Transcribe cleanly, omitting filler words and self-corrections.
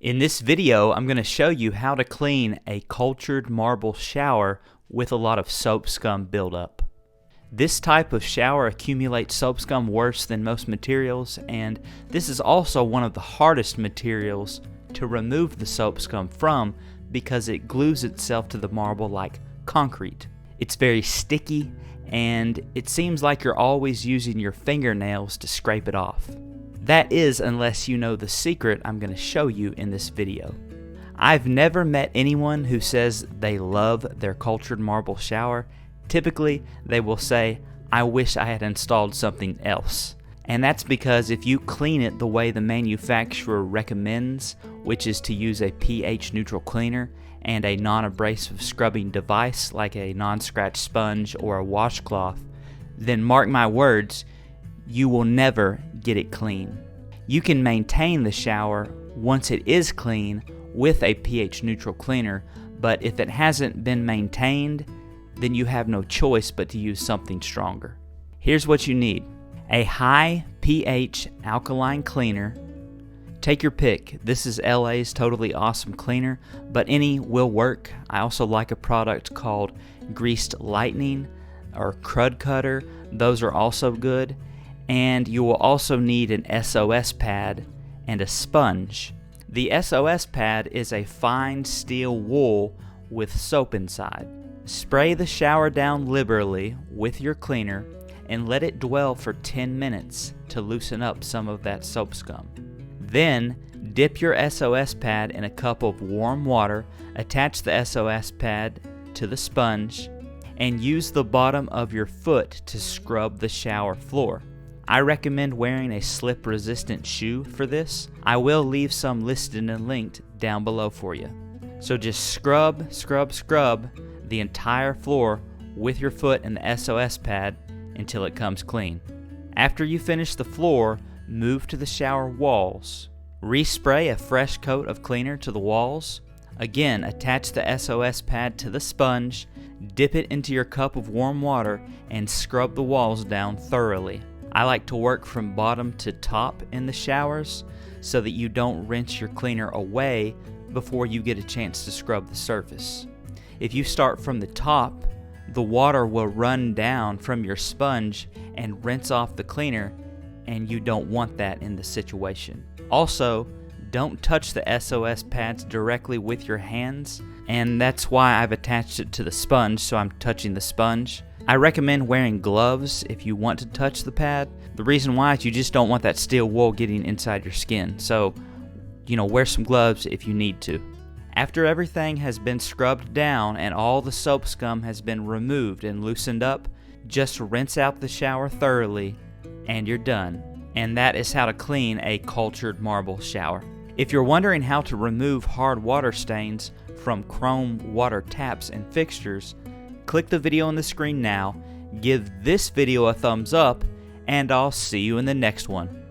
In this video, I'm going to show you how to clean a cultured marble shower with a lot of soap scum buildup. This type of shower accumulates soap scum worse than most materials, and this is also one of the hardest materials to remove the soap scum from because it glues itself to the marble like concrete. It's very sticky, and it seems like you're always using your fingernails to scrape it off. That is, unless you know the secret I'm going to show you in this video. I've never met anyone who says they love their cultured marble shower. Typically, they will say, "I wish I had installed something else." And that's because if you clean it the way the manufacturer recommends, which is to use a pH neutral cleaner and a non-abrasive scrubbing device like a non-scratch sponge or a washcloth, then mark my words, you will never get it clean. You can maintain the shower once it is clean with a pH neutral cleaner, but if it hasn't been maintained, then you have no choice but to use something stronger. Here's what you need: a high pH alkaline cleaner. Take your pick. This is LA's totally awesome cleaner, but any will work. I also like a product called Greased Lightning or Crud Cutter. Those are also good. And you will also need an SOS pad and a sponge. The SOS pad is a fine steel wool with soap inside. Spray the shower down liberally with your cleaner and let it dwell for 10 minutes to loosen up some of that soap scum. Then dip your SOS pad in a cup of warm water, attach the SOS pad to the sponge, and use the bottom of your foot to scrub the shower floor. I recommend wearing a slip-resistant shoe for this. I will leave some listed and linked down below for you. So just scrub the entire floor with your foot and the SOS pad until it comes clean. After you finish the floor, move to the shower walls. Respray a fresh coat of cleaner to the walls. Again, attach the SOS pad to the sponge, dip it into your cup of warm water, and scrub the walls down thoroughly. I like to work from bottom to top in the showers so that you don't rinse your cleaner away before you get a chance to scrub the surface. If you start from the top, the water will run down from your sponge and rinse off the cleaner, and you don't want that in the situation. Also, don't touch the SOS pads directly with your hands, and that's why I've attached it to the sponge, so I'm touching the sponge. I recommend wearing gloves if you want to touch the pad. The reason why is you just don't want that steel wool getting inside your skin, so wear some gloves if you need to. After everything has been scrubbed down and all the soap scum has been removed and loosened up, just rinse out the shower thoroughly and you're done. And that is how to clean a cultured marble shower. If you're wondering how to remove hard water stains from chrome water taps and fixtures, click the video on the screen now, give this video a thumbs up, and I'll see you in the next one.